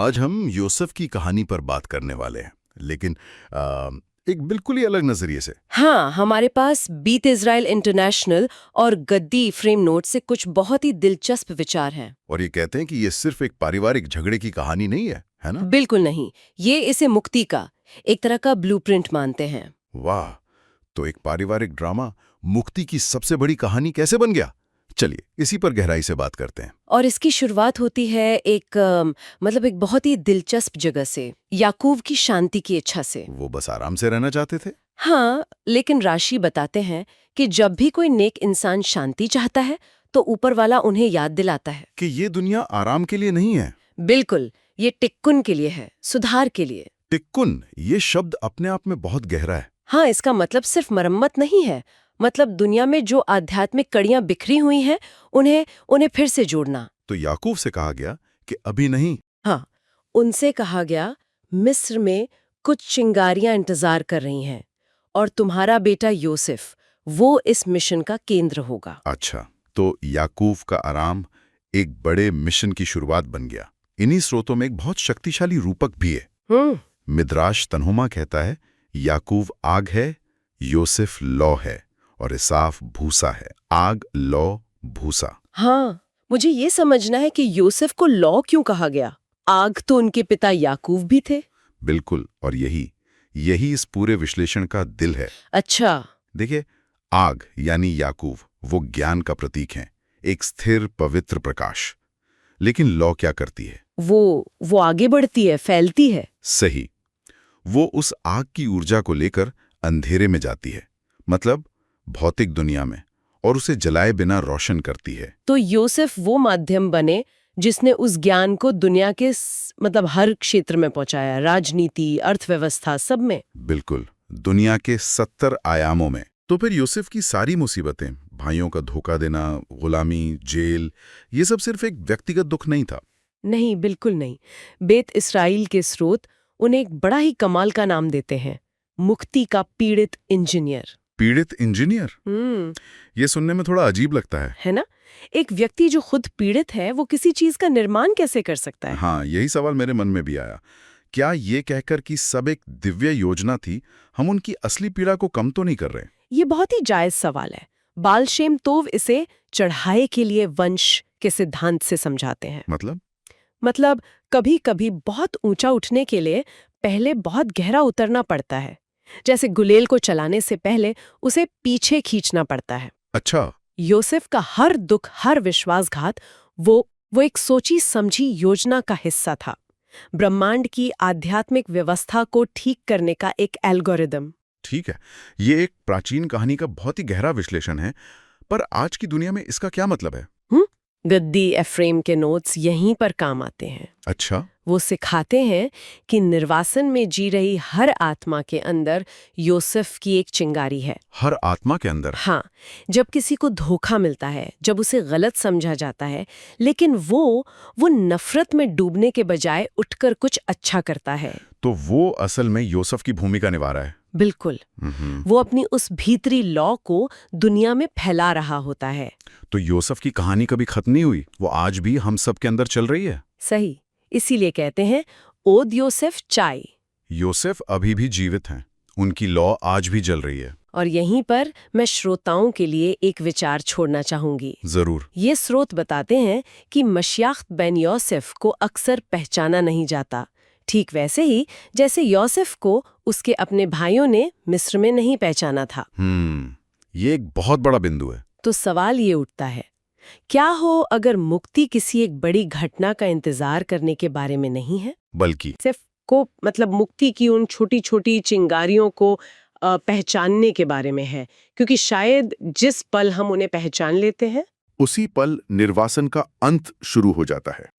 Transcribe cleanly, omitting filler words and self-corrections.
आज हम यूसुफ की कहानी पर बात करने वाले हैं, लेकिन एक बिल्कुल ही अलग नजरिए से। हाँ, हमारे पास बीत इज़राइल इंटरनेशनल और गद्दी फ्रेम नोट से कुछ बहुत ही दिलचस्प विचार हैं। और ये कहते हैं कि ये सिर्फ एक पारिवारिक झगड़े की कहानी नहीं है ना? बिल्कुल नहीं, ये इसे मुक्ति का एक तरह का ब्लूप्रिंट मानते हैं। वाह, तो एक पारिवारिक ड्रामा मुक्ति की सबसे बड़ी कहानी कैसे बन गया? चलिए इसी पर गहराई से बात करते हैं। और इसकी शुरुआत होती है एक बहुत ही दिलचस्प जगह से, याकूब की शांति की इच्छा से। वो बस आराम से रहना चाहते थे। हाँ, लेकिन राशि बताते हैं कि जब भी कोई नेक इंसान शांति चाहता है तो ऊपर वाला उन्हें याद दिलाता है कि ये दुनिया आराम के लिए नहीं है। बिल्कुल, ये टिक्कुन के लिए है, सुधार के लिए। टिक्कुन, ये शब्द अपने आप में बहुत गहरा है। हाँ, इसका मतलब सिर्फ मरम्मत नहीं है, मतलब दुनिया में जो आध्यात्मिक कड़ियां बिखरी हुई हैं उन्हें उन्हें फिर से जोड़ना। तो याकूब से कहा गया कि अभी नहीं। हाँ, उनसे कहा गया मिस्र में कुछ चिंगारियां इंतजार कर रही हैं और तुम्हारा बेटा यूसुफ वो इस मिशन का केंद्र होगा। अच्छा, तो याकूब का आराम एक बड़े मिशन की शुरुआत बन गया। इन्हीं स्रोतों में एक बहुत शक्तिशाली रूपक भी है। मिद्राश तन्हुमा कहता है, याकूब आग है, यूसुफ लौ है और इसाफ भूसा है। आग, लौ, भूसा। हाँ, मुझे ये समझना है कि यूसुफ को लौ क्यों कहा गया। आग तो उनके पिता याकूब भी थे। बिल्कुल, और यही इस पूरे विश्लेषण का दिल है। अच्छा। देखिए, आग यानी याकूब वो ज्ञान का प्रतीक है, एक स्थिर पवित्र प्रकाश। लेकिन लौ क्या करती है? वो आगे बढ़ती है, फैलती है। सही, वो उस आग की ऊर्जा को लेकर अंधेरे में जाती है, मतलब भौतिक दुनिया में, और उसे जलाए बिना रोशन करती है। तो यूसुफ वो माध्यम बने जिसने उस ज्ञान को दुनिया के हर क्षेत्र में पहुंचाया, राजनीति, अर्थव्यवस्था, सब में। बिल्कुल, दुनिया के 70 आयामों में। तो फिर यूसुफ की सारी मुसीबतें, भाइयों का धोखा देना, गुलामी, जेल, ये सब सिर्फ एक व्यक्तिगत दुख नहीं था। नहीं, बिल्कुल नहीं। बेत इस्राइल के स्रोत उन्हें एक बड़ा ही कमाल का नाम देते हैं, मुक्ति का पीड़ित इंजीनियर। पीड़ित इंजीनियर? ये सुनने में थोड़ा अजीब लगता है ना? एक व्यक्ति जो खुद पीड़ित है वो किसी चीज का निर्माण कैसे कर सकता है? हाँ, यही सवाल मेरे मन में भी आया। क्या ये कहकर कि सब एक दिव्य योजना थी, हम उनकी असली पीड़ा को कम तो नहीं कर रहे? ये बहुत ही जायज सवाल है। बाल शेम तोव इसे चढ़ाए के लिए वंश के सिद्धांत से समझाते हैं। मतलब कभी कभी बहुत ऊंचा उठने के लिए पहले बहुत गहरा उतरना पड़ता है। जैसे गुलेल को चलाने से पहले उसे पीछे खींचना पड़ता है। अच्छा। यूसुफ का हर दुख, हर विश्वासघात वो एक सोची समझी योजना का हिस्सा था, ब्रह्मांड की आध्यात्मिक व्यवस्था को ठीक करने का एक एल्गोरिदम। ठीक है, ये एक प्राचीन कहानी का बहुत ही गहरा विश्लेषण है, पर आज की दुनिया में इसका क्या मतलब है? गद्दी एफ्रेम के नोट्स यहीं पर काम आते हैं। अच्छा। वो सिखाते हैं कि निर्वासन में जी रही हर आत्मा के अंदर यूसुफ की एक चिंगारी है। हर आत्मा के अंदर? हाँ, जब किसी को धोखा मिलता है, जब उसे गलत समझा जाता है, लेकिन वो नफरत में डूबने के बजाय उठकर कुछ अच्छा करता है, तो वो असल में यूसुफ की भूमिका निभा रहा है। बिल्कुल। वो अपनी उस भीतरी लौ को दुनिया में फैला रहा होता है। तो यूसुफ की कहानी कभी खत्म नहीं हुई, वो आज भी हम सब के अंदर चल रही है। सही, इसीलिए कहते हैं ओद यूसुफ चाय। यूसुफ अभी भी जीवित हैं, उनकी लौ आज भी जल रही है। और यहीं पर मैं श्रोताओं के लिए एक विचार छोड़ना चाहूंगी। जरूर। ये स्रोत बताते हैं कि मशयाख्त बेन यूसुफ को अक्सर पहचाना नहीं जाता, ठीक वैसे ही जैसे यूसुफ को उसके अपने भाइयों ने मिस्र में नहीं पहचाना था। ये एक बहुत बड़ा बिंदु है। तो सवाल ये उठता है, क्या हो अगर मुक्ति किसी एक बड़ी घटना का इंतजार करने के बारे में नहीं है, बल्कि सिर्फ मुक्ति की उन छोटी छोटी चिंगारियों को पहचानने के बारे में है, क्योंकि शायद जिस पल हम उन्हें पहचान लेते हैं उसी पल निर्वासन का अंत शुरू हो जाता है।